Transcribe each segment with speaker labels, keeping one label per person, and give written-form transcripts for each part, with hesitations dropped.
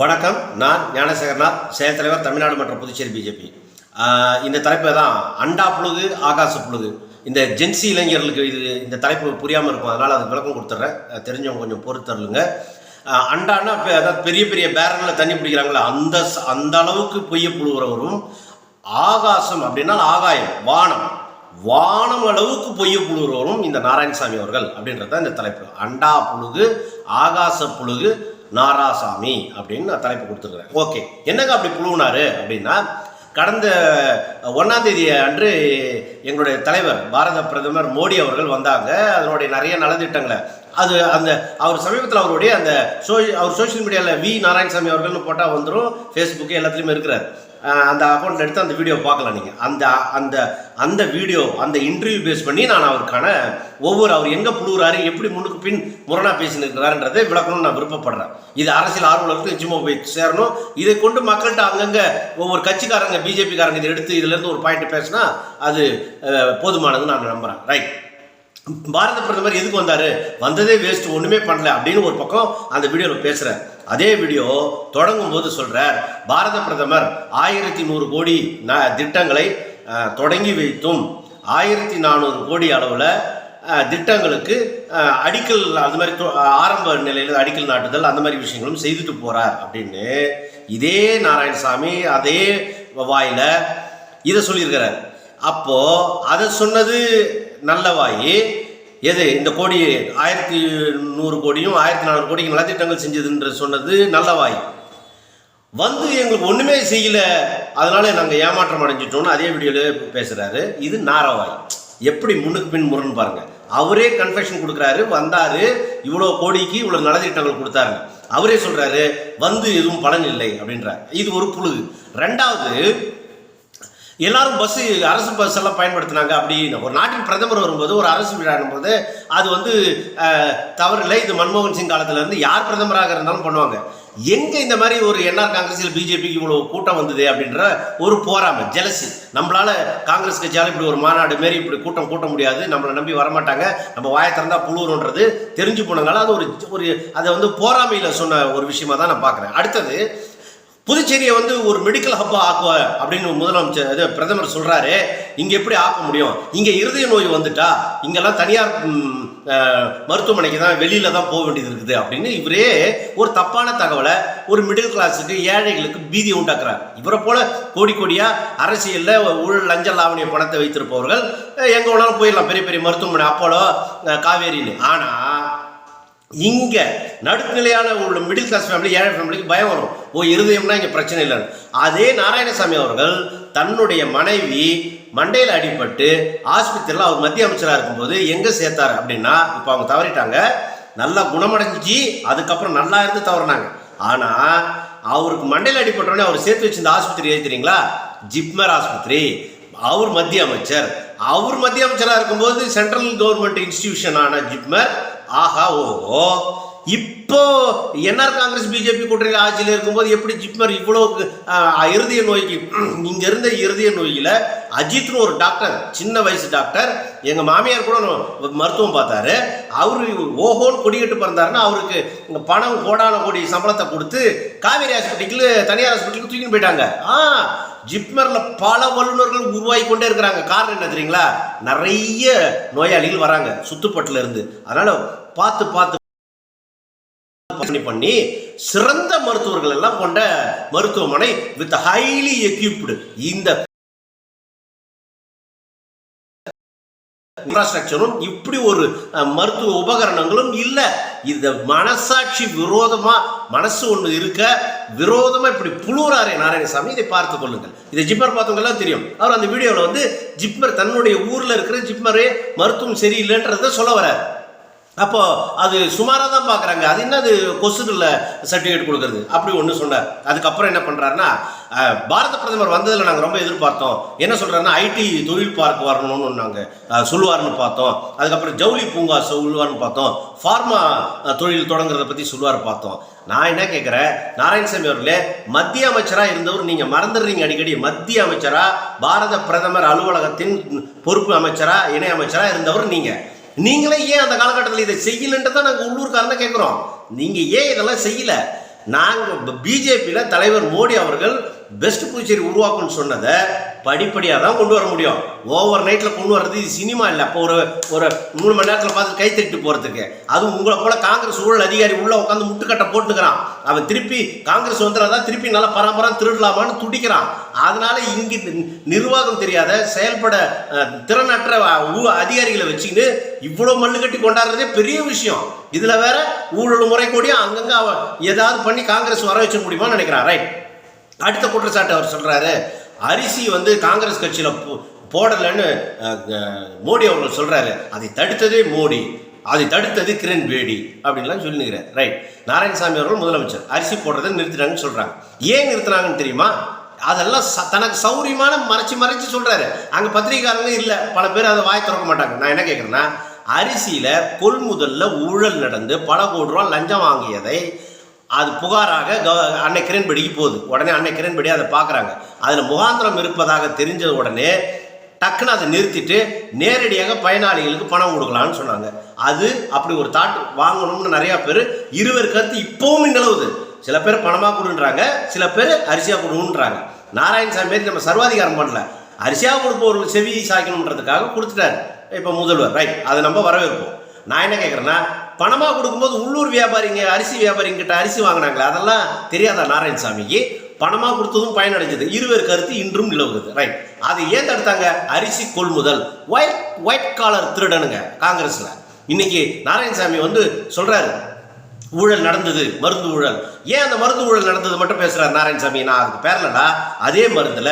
Speaker 1: வணக்கம். நான் ஞானசேகரனார், செயல் தலைவர், தமிழ்நாடு மற்றும் புதுச்சேரி பிஜேபி. இந்த தலைப்பு தான் அண்டா புழுகு ஆகாச புழுகு. இந்த ஜென்சி இளைஞர்களுக்கு இந்த தலைப்பு புரியாமல் இருக்கும், அதனால் அதுக்கு விளக்கம் கொடுத்துட்றேன். தெரிஞ்சவங்க கொஞ்சம் பொறுத்தருளுங்க. அண்டான்னா அதாவது பெரிய பெரிய பேரனில் தண்ணி பிடிக்கிறாங்களே அந்த அளவுக்கு பொய்ய புழுகிறவரும், ஆகாசம் அப்படின்னா ஆகாயம், வானம் அளவுக்கு பொய்ய புழுகிறவரும் இந்த நாராயணசாமி அவர்கள் அப்படின்றது தான் இந்த தலைப்பு. அண்டா புழுகு ஆகாச புழுகு நாராசாமி அப்படின்னு நான் தலைப்பு கொடுத்துருக்குறேன். ஓகே, என்னங்க அப்படி புழுவினாரு அப்படின்னா, கடந்த 1ஆம் தேதி அன்று எங்களுடைய தலைவர் பாரத பிரதமர் மோடி அவர்கள் வந்தாங்க. அதனுடைய நிறைய நலத்திட்டங்களை அவர் சமீபத்தில் அவருடைய அவர் சோஷியல் மீடியாவில் வி நாராயணசாமி அவர்கள்னு போட்டால் வந்துடும், ஃபேஸ்புக்கு எல்லாத்துலேயுமே இருக்கிறார். அந்த அக்கௌண்ட்டில் எடுத்து அந்த வீடியோ பார்க்கலாம் நீங்கள். அந்த வீடியோ அந்த இன்டர்வியூ பேஸ் பண்ணி நான் அவருக்கான அவர் எங்கே புழுகிறாரு, எப்படி முன்னுக்கு பின் முரணாக பேசினிருக்கிறாருன்றதை விளக்கணும்னு நான் விருப்பப்படுறேன். இது அரசியல் ஆர்வலருக்கு நிச்சயமாக போய் சேரணும். இதை கொண்டு மக்கள்கிட்ட அங்கங்கே ஒவ்வொரு கட்சிக்காரங்க, பிஜேபிக்காரங்க இதை எடுத்து இதிலேருந்து ஒரு பாயிண்ட் பேசினா அது போதுமானதுன்னு நான் நம்புகிறேன். ரைட். பாரத பிரதமர் எதுக்கு வந்ததே வேஸ்ட், ஒன்றுமே பண்ணல அப்படின்னு ஒரு பக்கம் அந்த வீடியோவில் பேசுகிறேன். அதே வீடியோ தொடங்கும் போது சொல்கிறார், பாரத பிரதமர் 1100 கோடி திட்டங்களை தொடங்கி வைத்தும் 1400 கோடி அளவில் திட்டங்களுக்கு அடிக்கல், அது மாதிரி ஆரம்ப நிலையில் அடிக்கல் நாட்டுதல், அந்த மாதிரி விஷயங்களும் செய்துட்டு போகிறார் அப்படின்னு இதே நாராயணசாமி அதே வாயில் இதை சொல்லியிருக்கிறார். அப்போது அதை சொன்னது நல்ல வாய். எது இந்த கோடி 1100 கோடியும் 1400 கோடிக்கு நலத்திட்டங்கள் செஞ்சதுன்ற சொன்னது நல்ல வாய். எங்களுக்கு ஒன்றுமே செய்யல, அதனால நாங்கள் ஏமாற்றம் அடைஞ்சிட்டோம்னு அதே வீடியோவில் பேசுகிறாரு. இது நாரவாய். எப்படி முன்னுக்கு பின் முரண் பாருங்க. அவரே கன்ஃபெஷன் கொடுக்குறாரு, வந்தார், இவ்வளோ கோடிக்கு இவ்வளோ நலத்திட்டங்கள் கொடுத்தாரு. அவரே சொல்கிறாரு எதுவும் பலன் இல்லை அப்படின்றார். இது ஒரு புழுகு. ரெண்டாவது, எல்லாரும் அரசு பஸ் எல்லாம் பயன்படுத்தினாங்க. அப்படின்னு ஒரு நாட்டின் பிரதமர் வரும்போது, ஒரு அரசு விழாடும் போது அது தவறில்லை. இது மன்மோகன் சிங் காலத்திலேருந்து யார் பிரதமராக இருந்தாலும் பண்ணுவாங்க. எங்கே இந்த மாதிரி ஒரு என்ஆர் காங்கிரஸில் பிஜேபிக்கு இவ்வளோ கூட்டம் வந்தது அப்படின்ற ஒரு போராமை, ஜெலசி. நம்மளால காங்கிரஸ் கட்சியால் இப்படி ஒரு மாநாடு மாரி இப்படி கூட்டம் கூட்ட முடியாது, நம்மளை நம்பி வரமாட்டாங்க, நம்ம வாயை திறந்தா புழுவுன்றது தெரிஞ்சு போனதுனால அது ஒரு அதை போராமையில் சொன்ன ஒரு விஷயமா தான் நான் பார்க்குறேன். அடுத்தது, புதுச்சேரியை ஒரு மெடிக்கல் ஹப்பா ஆக்குவ அப்படின்னு முதலமைச்சர் பிரதமர் சொல்றாரு. இங்க எப்படி ஆக்க முடியும்? இங்க இருதய நோய் வந்துட்டா இங்கெல்லாம் தனியார் மருத்துவமனைக்கு தான், வெளியில தான் போக வேண்டியது இருக்குது அப்படின்னு இவரே ஒரு தப்பான தகவலை ஒரு மிடில் கிளாஸுக்கு, ஏழைகளுக்கு பீதியை உண்டாக்குறாரு. இவரை போல கோடி கோடியா அரசியல்ல ஊழல் லஞ்ச லாவணிய பணத்தை வைத்திருப்பவர்கள் எங்க வேணாலும் போயிடலாம், பெரிய பெரிய மருத்துவமனை, அப்போலோ, காவேரின்னு. ஆனா இங்க நடுநிலையான உள்ள மிடில் கிளாஸ் ஃபேமிலி, ஏழை ஃபேமிலிக்கு பயம் வரும். இருதயம்னா இங்க பிரச்சனை இல்லைன்னு. அதே நாராயணசாமி அவர்கள் தன்னுடைய மனைவி மண்டையில் அடிபட்டு ஆஸ்பத்திரியில் அவர் மத்திய அமைச்சராக இருக்கும்போது எங்க சேர்த்தாரு அப்படின்னா, இப்போ அவங்க தவறிட்டாங்க, நல்லா குணமடைஞ்சி அதுக்கப்புறம் நல்லா இருந்து தவறினாங்க. ஆனா அவருக்கு மண்டையில் அடிபட்டோடனே அவர் சேர்த்து வச்சிருந்த ஆஸ்பத்திரி எது தெரியுங்களா? ஜிப்மர் ஆஸ்பத்திரி. அவர் மத்திய அமைச்சராக இருக்கும்போது சென்ட்ரல் கவர்மெண்ட் இன்ஸ்டிடியூஷனான ஜிப்மர், ஆஹா ஓஹோ. இப்போ என்ஆர் காங்கிரஸ் பிஜேபி கூட்டணியில் ஆட்சியில் இருக்கும்போது எப்படி ஜிப்மர் இவ்வளோ இருதய நோய்க்கு, இங்க இருந்த இருதய நோயில அஜித்னு ஒரு டாக்டர், சின்ன வயசு டாக்டர், எங்க மாமியார் கூட மருத்துவம் பார்த்தாரு. அவரு ஓஹோன்னு கொடிக்கட்டு பிறந்தாருன்னா அவருக்கு பணம் கோடான கோடி சம்பளத்தை கொடுத்து காவேரி ஹாஸ்பிட்டலுக்கு, தனியார் ஹாஸ்பிட்டலுக்கு தூக்கின்னு போயிட்டாங்க. ஜிப்மர்ல பல வல்லுநர்கள் உருவாகி கொண்டே இருக்கிறாங்க. காரணம் என்ன தெரியுங்களா? நிறைய நோயாளிகள் வராங்க சுத்துப்பட்டுல இருந்து. அதனால பார்த்து பண்ணி சிறந்த மருத்துவர்கள் எல்லாம் கொண்ட மருத்துவமனை வித் ஹைலி எக்யூப்டு. இந்த இன்ஃப்ராஸ்ட்ரக்சரும் இப்படி ஒரு மருத்துவ உபகரணங்களும் இல்லை. இந்த மனசாட்சி விரோதமா, மனசு ஒன்று இருக்க விரோதமா இப்படி புழுறாரே நாராயணசாமி, இதை பார்த்து கொள்ளுங்கள். இதை ஜிப்மர் பார்த்தவங்க எல்லாம் தெரியும். அவர் அந்த வீடியோவில் ஜிப்மர் தன்னுடைய ஊர்ல இருக்கிற ஜிப்மரே மருத்துவம் சரியில்லைன்றத சொல்ல வர. அப்போ அது சுமாராக தான் பார்க்குறாங்க. அது என்னது கொசுல சர்டிஃபிகேட் கொடுக்குறது அப்படி ஒன்று சொன்னார். அதுக்கப்புறம் என்ன பண்ணுறாருன்னா, பாரத பிரதமர் வந்ததில் நாங்கள் ரொம்ப எதிர்பார்த்தோம். என்ன சொல்கிறாருன்னா, ஐடி தொழில் பார்க் வரணும்னு நாங்கள் சொல்லுவார்னு பார்த்தோம். அதுக்கப்புறம் ஜவுளி பூங்கா சொல்லுவார்னு பார்த்தோம். ஃபார்மா தொழில் தொடங்குறத பற்றி சொல்லுவார் பார்த்தோம். நான் என்ன கேட்குறேன், நாராயணசாமி அவர்களே, மத்திய அமைச்சராக இருந்தவர் நீங்கள் மறந்துடுறீங்க அடிக்கடி. மத்திய அமைச்சராக, பாரத பிரதமர் அலுவலகத்தின் பொறுப்பு அமைச்சராக, இணை அமைச்சராக இருந்தவர் நீங்களே ஏன் அந்த காலகட்டத்தில் இதை செய்யலன்றதான் நாங்கள் உள்ளூர்காரனை கேட்குறோம். நீங்கள் ஏன் இதெல்லாம் செய்யலை? நாங்கள் பிஜேபியில் தலைவர் மோடி அவர்கள் பெஸ்ட் புதுச்சேரி உருவாக்குன்னு சொன்னதை படிப்படியாக தான் கொண்டு வர முடியும். ஓவர் நைட்டில் கொண்டு வர்றது இது சினிமா இல்லை. அப்போ ஒரு 3 மணி நேரத்தில் பார்த்து கை தட்டி போகிறதுக்கு. அதுவும் உங்களை போல காங்கிரஸ் ஊழல் அதிகாரி உள்ளே உட்காந்து முட்டுக்கட்டை போட்டுக்கிறான். அவன் திருப்பி காங்கிரஸ் வந்துடாதான் திருப்பி நல்லா பரம்பரம் திருடலாமான்னு துடிக்கிறான். அதனால இங்கே நிர்வாகம் தெரியாத செயல்பட திறனற்ற அதிகாரிகளை வச்சுக்கிட்டு இவ்வளோ மல்லு கட்டி கொண்டாடுறதே பெரிய விஷயம். இதில் வேற ஊழல் முறை கூடியும் அங்கங்கே ஏதாவது பண்ணி காங்கிரஸ் வர வச்ச முடியுமான்னு நினைக்கிறான். ரைட். அடுத்த குற்றச்சாட்டு அவர் சொல்கிறாரு, அரிசி காங்கிரஸ் கட்சியில் போடலைன்னு மோடி அவர்கள் சொல்கிறாரு. அதை தடுத்ததே மோடி, அதை தடுத்தது கிரண் பேடி அப்படின்லாம் சொல்லினுக்கிறார். ரைட். நாராயணசாமி அவர்கள் முதலமைச்சர் அரிசி போடுறதை நிறுத்தினாங்கன்னு சொல்கிறாங்க. ஏன் நிறுத்தினாங்கன்னு தெரியுமா? அதெல்லாம் தனக்கு சௌரியமான மறைச்சு சொல்கிறாரு. அங்கே பத்திரிகைக்காரங்க இல்லை, பல பேர் அதை வாய் திறக்க மாட்டாங்க. நான் என்ன கேட்குறேன்னா, அரிசியில் கொள்முதலில் ஊழல் நடந்து பல கோடி ரூபா லஞ்சம் வாங்கியதை அது புகாராக அன்னை கிரண்பேடிக்கு போகுது. உடனே அன்னை கிரண்பேடி அதை பார்க்குறாங்க. அதில் முகாந்திரம் இருப்பதாக தெரிஞ்ச உடனே டக்குன்னு அதை நிறுத்திட்டு நேரடியாக பயனாளிகளுக்கு பணம் கொடுக்கலான்னு சொன்னாங்க. அது அப்படி ஒரு தாட் வாங்கணும்னு நிறையா பேர் இருவர் கருத்து இப்போவும் நிலவுது. சில பேர் பணமாக கொடுன்றாங்க, சில பேர் அரிசியாக கொடுன்றாங்க. நாராயணசாமி பேர் நம்ம சர்வாதிகாரம் பண்ணல, அரிசியாக கொடுப்பவர்கள் செவி சாய்க்கணுன்றதுக்காக கொடுத்துட்டாரு இப்போ முதல்வர். ரைட். அதை நம்ம வரவேற்போம். நான் என்ன கேட்குறேன்னா, பணமாக கொடுக்கும்போது உள்ளூர் வியாபாரிங்க அரிசி வியாபாரிங்கிட்ட அரிசி வாங்கினாங்களே, அதெல்லாம் தெரியாதா நாராயணசாமிக்கு? பணமாக கொடுத்ததும் பயனடைஞ்சது. இருவர் கருத்து இன்றும் நிலவுகிறது. ரைட். அது ஏன் தடுத்தாங்க? அரிசி கொள்முதல் ஒயிட் காலர் திருடனுங்க காங்கிரஸில். இன்னைக்கு நாராயணசாமி சொல்கிறாரு ஊழல் நடந்தது, மருந்து ஊழல். ஏன் அந்த மருந்து ஊழல் நடந்தது மட்டும் பேசுகிறார் நாராயணசாமி? நான் அதுக்கு பேரலடா, அதே மருந்தில்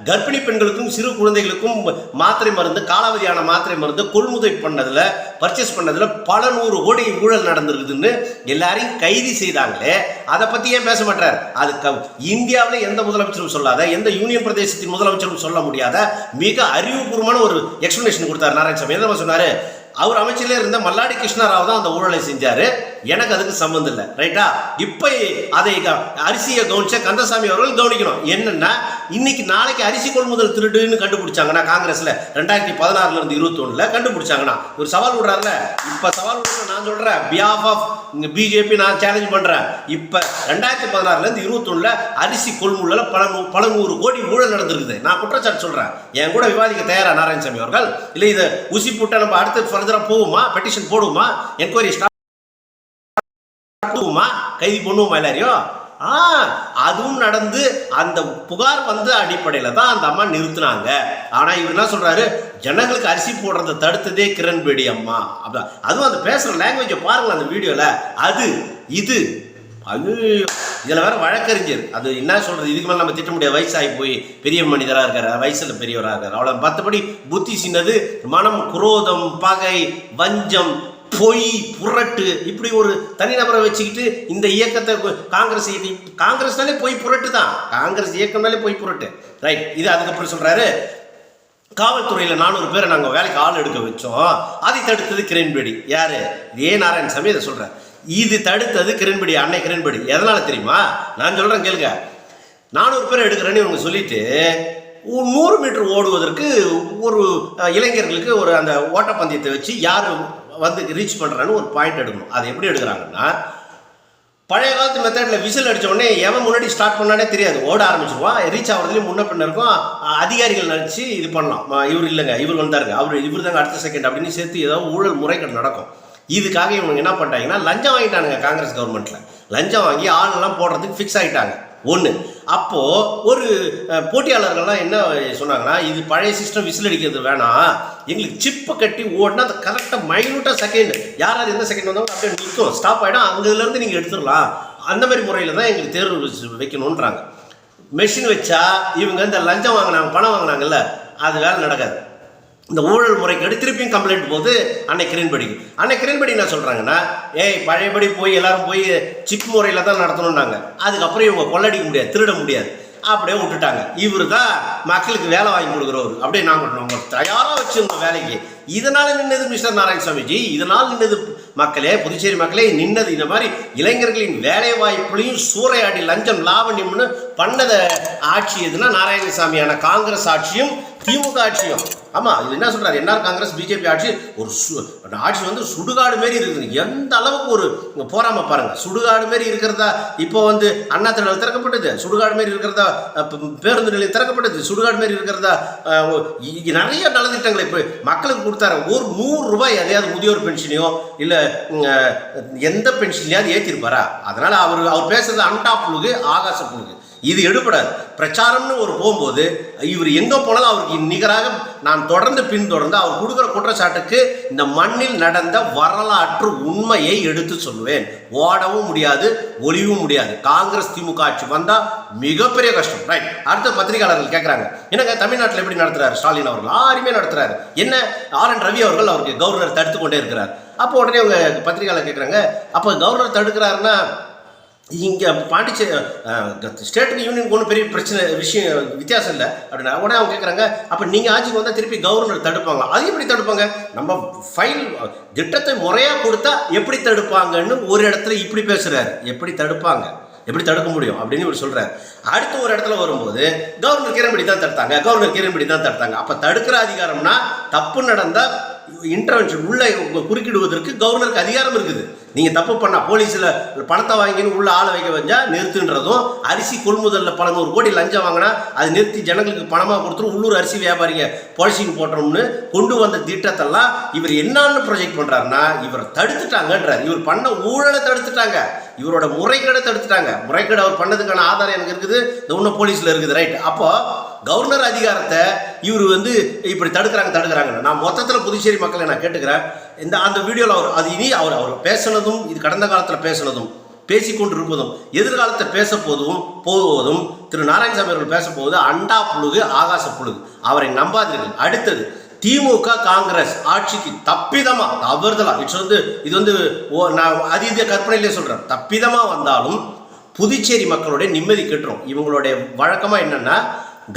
Speaker 1: கர்ப்பிணி பெண்களுக்கும் சிறு குழந்தைகளுக்கும் மாத்திரை மருந்து, காலாவதியான மாத்திரை மருந்து கொள்முதல் பண்ணதில் பர்ச்சேஸ் பண்ணதில் பல 100 கோடி ஊழல் நடந்திருக்குதுன்னு எல்லாரையும் கைது செய்தாங்களே, அதை பற்றி ஏன் பேச மாட்டார்? அது இந்தியாவில் எந்த முதலமைச்சரும் சொல்லாத, எந்த யூனியன் பிரதேசத்தின் முதலமைச்சரும் சொல்ல முடியாத மிக அறிவுபூர்வமான ஒரு எக்ஸ்பிளனேஷன் கொடுத்தார் நாராயணசாமி. என்ன சொன்னார்? அவர் அமைச்சர்ல இருந்த மல்லாடி கிருஷ்ணராவ் தான் அந்த ஊழலை செஞ்சாரு, எனக்கு அதுக்கு சம்பந்தம் இல்லை. ரைட்டா? இப்போ அதை அரிசியை கவனிச்ச கந்தசாமி அவர்கள் கவனிக்கணும். என்னன்னா, இன்னைக்கு நாளைக்கு அரிசி கொள்முதல் திருடுன்னு கண்டுபிடிச்சாங்கன்னா காங்கிரஸ்ல 2016 இருந்து 2021 கண்டுபிடிச்சாங்கன்னா, ஒரு சவால் விடுறாருல, இப்ப சவால் விடுற நான் சொல்றேன், பிஹாஃப் ஆஃப் பிஜேபி நான் சேலஞ்ச் பண்றேன். இப்ப 2016 இருந்து 2021 அரிசி கொள்முதல பல 100 கோடி ஊழல் நடந்திருக்குது. நான் குற்றச்சாட்டு சொல்றேன். என் கூட விவாதிக்க தயாரா நாராயணசாமி அவர்கள்? இல்லை இதை ஊசி போட்டா நம்ம அடுத்து போகுமா, பெட்டிஷன் போடுவோமா, என்கொயரி ஸ்டார்ட் பண்ணுவோமா, கைது பண்ணுவோமா எல்லாரையும்? அதுவும் நடந்து அந்த புகார் அடிப்படையில் தான் அந்த அம்மா நிறுத்தினாங்க. ஆனா இவர் என்ன சொல்றாரு? ஜனங்களுக்கு அரிசி போடுறதை தடுத்ததே கிரண்பேடி அம்மா. அதுவும் அந்த பேசுற லாங்குவேஜை பாருங்க அந்த வீடியோல. அது இது இதில் வேற வழக்கறிஞர், அது என்ன சொல்றது, இதுக்கு மேலே நம்ம திட்ட முடியாது. வயசாகி போய் பெரிய மனிதராக இருக்காரு, வயசில் பெரியவராக இருக்காரு, அவ்வளோ. மற்றபடி புத்தி சின்னது, மனம் குரோதம், பகை, வஞ்சம், பொய், புரட்டு, இப்படி ஒரு தனிநபரை வச்சுக்கிட்டு இந்த இயக்கத்தை காங்கிரஸ்னாலே பொய் புரட்டு தான். காங்கிரஸ் இயக்கம்னாலே பொய் புரட்டு. ரைட். இது அதுக்கப்புறம் சொல்றாரு, காவல்துறையில் 400 பேரை நாங்கள் வேலைக்கு ஆள் எடுக்க வச்சோம், அதை தடுத்தது கிரண்பேடி. யாரு? இதே நாராயணசாமி இதை சொல்றாரு. இது தடுத்தது கிரண்பேடி, அன்னை கிரண்பேடி. எதனால தெரியுமா? நான் சொல்றேன் கேளுங்க. 400 பேர் எடுக்கிறேன்னு இவங்க சொல்லிட்டு 100 மீட்டர் ஓடுவதற்கு ஒரு இளைஞர்களுக்கு ஒரு அந்த ஓட்டப்பந்தயத்தை வச்சு யார் ரீச் பண்ணுறான்னு ஒரு பாயிண்ட் எடுக்கணும். அதை எப்படி எடுக்கிறாங்கன்னா, பழைய காலத்து மெத்தடில் விசில் அடித்த உடனே எவன் முன்னாடி ஸ்டார்ட் பண்ணானே தெரியாது, ஓட ஆரம்பிச்சிருவான். ரீச் ஆகிறதுலேயும் முன்ன பின்ன இருக்கும். அதிகாரிகள் நினச்சி இது பண்ணலாம், இவர் இல்லைங்க, இவர் வந்தாருங்க, இவர் தாங்க அடுத்த செகண்ட் அப்படின்னு சேர்த்து ஏதாவது ஊழல் முறைகள் நடக்கும். இதுக்காக இவங்க என்ன பண்ணிட்டாங்கன்னா, லஞ்சம் வாங்கிட்டானுங்க. காங்கிரஸ் கவர்மெண்ட்டில் லஞ்சம் வாங்கி ஆளெல்லாம் போடுறதுக்கு ஃபிக்ஸ் ஆகிட்டாங்க. ஒன்று. அப்போது ஒரு போட்டியாளர்கள்லாம் என்ன சொன்னாங்கன்னா, இது பழைய சிஸ்டம், விசில் அடிக்கிறது வேணாம், எங்களுக்கு சிப்பை கட்டி ஓடினா அது கரெக்டாக மைனூட்டாக செகண்ட் யார் எந்த செகண்ட் வந்தாலும் அப்படியே நிற்கும், ஸ்டாப் ஆகிடும், அங்கேருந்து நீங்கள் எடுத்துடலாம். அந்த மாதிரி முறையில் தான் எங்களுக்கு தேர்வு வைக்கணுன்றாங்க. மெஷின் வச்சா இவங்க இந்த லஞ்சம் வாங்கினாங்க, பணம் வாங்கினாங்கல்ல, அது வேலை நடக்காது. இந்த ஊழல் முறைக்கு திருப்பியும் கம்ப்ளைண்ட் போது அன்னை கிரண்பேடி என்ன சொல்கிறாங்கன்னா, பழையபடி போய் எல்லாரும் போய் சிப் முறையில் தான் நடத்தணுன்னாங்க. அதுக்கப்புறம் இவங்க கொள்ளடிக்க முடியாது, திருட முடியாது, அப்படியே விட்டுட்டாங்க. இவர் தான் மக்களுக்கு வேலை வாங்கி கொடுக்குறவர். அப்படியே நாங்கள் தயாராக வச்சுருந்தோம் வேலைக்கு. இதனால் நின்னது மிஸ்டர் நாராயணசாமிஜி, இதனால் நின்னது மக்களே, புதுச்சேரி மக்களே நின்னது. இந்த மாதிரி இளைஞர்களின் வேலை வாய்ப்புலையும் சூறையாடி லஞ்சம் லாவண்யம்னு பண்ணத ஆட்சி எதுனா நாராயணசாமியான காங்கிரஸ் ஆட்சியும் திமுக ஆட்சியும். ஆமாம், இது என்ன சொல்கிறார், என்ஆர் காங்கிரஸ் பிஜேபி ஆட்சி ஒரு ஆட்சி வந்து சுடுகாடு மாரி இருக்குது. எந்த அளவுக்கு ஒரு போராம பாருங்கள். சுடுகாடு மாரி இருக்கிறதா இப்போ வந்து அண்ணா திடல் திறக்கப்பட்டது, சுடுகாடு மாரி இருக்கிறதா பேருந்து நிலையம் திறக்கப்பட்டது, சுடுகாடு மாரி இருக்கிறதா நிறைய நலத்திட்டங்களை இப்போ மக்களுக்கு கொடுத்தாரு. ஒரு 100 ரூபாய் எதையாவது முதியோர் பென்ஷனையோ இல்லை எந்த பென்ஷன்லையாவது ஏற்றிருப்பாரா? அதனால் அவர் பேசுறது அண்டா புழுகு ஆகாச புழுகு. இது எடுபடாது. பிரச்சாரம்னு ஒரு போகும்போது இவர் எங்கே போனாலும் அவருக்கு நிகராக நான் தொடர்ந்து பின்தொடர்ந்து அவர் கொடுக்குற குற்றச்சாட்டுக்கு இந்த மண்ணில் நடந்த வரலாற்று உண்மையை எடுத்து சொல்லுவேன். ஓடவும் முடியாது, ஒளிவும் முடியாது. காங்கிரஸ் திமுக ஆட்சி வந்தால் மிகப்பெரிய கஷ்டம். ரைட். அடுத்த பத்திரிகையாளர்கள் கேட்குறாங்க, என்னங்க தமிழ்நாட்டில் எப்படி நடத்துறாரு ஸ்டாலின் அவர்கள்? அருமையாக நடத்துறாரு. என்ன RN ரவி அவர்கள் அவருக்கு கவர்னர் தடுத்து கொண்டே இருக்கிறார். அப்போ உடனே அவங்க பத்திரிகையாளர் கேட்குறாங்க, அப்போ கவர்னர் தடுக்கிறாருன்னா இங்கே பாண்டிச்சேரி ஸ்டேட்டுக்கு யூனியனுக்கு ஒன்றும் பெரிய விஷயம் வித்தியாசம் இல்லை அப்படின்னா உடனே அவங்க கேட்குறாங்க, அப்போ நீங்கள் ஆட்சிக்கு வந்தால் திருப்பி கவர்னர் தடுப்பாங்க. அது எப்படி தடுப்பாங்க? நம்ம ஃபைல் திட்டத்தை முறையாக கொடுத்தா எப்படி தடுப்பாங்கன்னு ஒரு இடத்துல இப்படி பேசுகிறாரு. எப்படி தடுப்பாங்க, எப்படி தடுக்க முடியும் அப்படின்னு இவர் சொல்கிறார். அடுத்த ஒரு இடத்துல வரும்போது கவர்னர் கிரண்பேடி தான் தடுத்தாங்க, கவர்னர் கிரண்பேடி தான் தடுத்தாங்க. அப்போ தடுக்கிற அதிகாரம்னா தப்பு நடந்தால் இன்டர்வென்ஷன் உள்ள குறுக்கிடுவதற்கு கவர்னருக்கு அதிகாரம் இருக்குது. நீங்கள் தப்பு பண்ணால் போலீஸில் பணத்தை வாங்கின்னு உள்ள ஆளை வைக்க வந்தால் நிறுத்துன்றதும், அரிசி கொள்முதலில் பல 100 கோடி லஞ்சம் வாங்கினா அது நிறுத்தி ஜனங்களுக்கு பணமாக கொடுத்துரும், உள்ளூர் அரிசி வியாபாரிங்க பாலிசிங் போட்டோம்னு கொண்டு வந்த திட்டத்தெல்லாம் இவர் என்னன்னு ப்ரொஜெக்ட் பண்ணுறாருன்னா இவர் தடுத்துட்டாங்கன்றார். இவர் பண்ண ஊழலை தடுத்துட்டாங்க, இவரோட முறைகேடை தடுத்துட்டாங்க. முறைகேடு அவர் பண்ணதுக்கான ஆதாரம் எனக்கு இருக்குது, இந்த இன்னும் போலீஸில் இருக்குது. ரைட். அப்போ கவர்னர் அதிகாரத்தை இவர் வந்து இப்படி தடுக்கிறாங்க. நான் மொத்தத்தில் புதுச்சேரி மக்களை நான் கேட்டுக்கிறேன், அந்த வீடியோவில் அவர் பேசினதும் இது கடந்த காலத்தில் பேசினதும் பேசிக்கொண்டு இருப்பதும் எதிர்காலத்தை பேச போவதும் திரு நாராயணசாமி அவர்கள் பேச போவது அண்டா புழுகு ஆகாச புழுகு. அவரை நம்பாதீர்கள். அடுத்தது திமுக காங்கிரஸ் ஆட்சிக்கு தப்பிதமா தவறுதலா இது வந்து நான் அதீத கற்பனையிலே சொல்றேன், தப்பிதமா வந்தாலும் புதுச்சேரி மக்களுடைய நிம்மதி கெட்டுரும். இவங்களுடைய வழக்கமாக என்னன்னா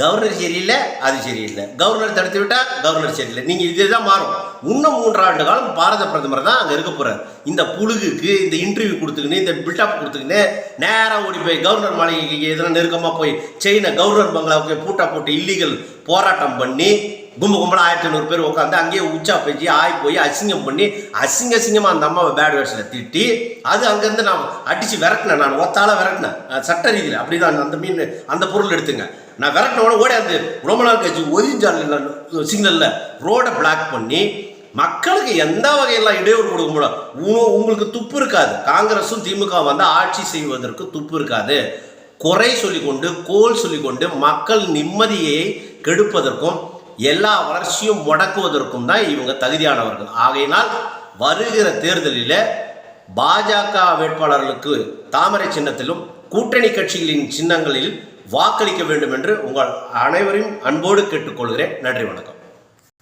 Speaker 1: கவர்னர் சரியில்லை, அது சரியில்லை, கவர்னர் தடுத்து விட்டால் கவர்னர் சரியில்லை. நீங்கள் இதுதான் மாறும். இன்னும் 3 ஆண்டு காலம் பாரத பிரதமர் தான் அங்கே இருக்க போகிறார். இந்த புழுகுக்கு இந்த இன்டர்வியூ கொடுத்துக்கின்னு இந்த பில்டப் கொடுத்துக்கின்னு நேராக ஓடி போய் கவர்னர் மாளிகைக்கு எதனா நெருக்கமாக போய் செயினை கவர்னர் பங்களாவுக்கு பூட்டா போட்டு இல்லீகல் போராட்டம் பண்ணி கும்பலாக 1500 பேர் உட்காந்து அங்கேயே உச்சா பேச்சு போய் அசிங்கம் பண்ணி அசிங்கமாக அந்த அம்மாவை பேட் வேர்ட்ஸில் திட்டி அது அங்கேருந்து நான் அடித்து விரட்டினேன். நான் ஒத்தால விரட்டினேன் சட்ட ரீதியில். அப்படி தான் அந்த மீன் அந்த பொருள் எடுத்துங்க. நான் விரட்டினோட ஓடியாந்து ரொம்ப நாள் கழிச்சு ஒரிஞ்சால் சிக்னலில் ரோடை பிளாக் பண்ணி மக்களுக்கு எந்த வகையெல்லாம் இடையூறு கொடுக்க முடியும். உங்களுக்கு துப்பு இருக்காது. காங்கிரஸும் திமுக வந்து ஆட்சி செய்வதற்கு துப்பு இருக்காது. குறை சொல்லிக்கொண்டு கோல் சொல்லிக்கொண்டு மக்கள் நிம்மதியை கெடுப்பதற்கும் எல்லா வளர்ச்சியும் முடக்குவதற்கும் தான் இவங்க தகுதியானவர்கள். ஆகையினால் வருகிற தேர்தலில் பாஜக வேட்பாளர்களுக்கு தாமரை சின்னத்திலும் கூட்டணி கட்சிகளின் சின்னங்களில் வாக்களிக்க வேண்டும் என்று உங்கள் அனைவரையும் அன்போடு கேட்டுக்கொள்கிறேன். நன்றி, வணக்கம்.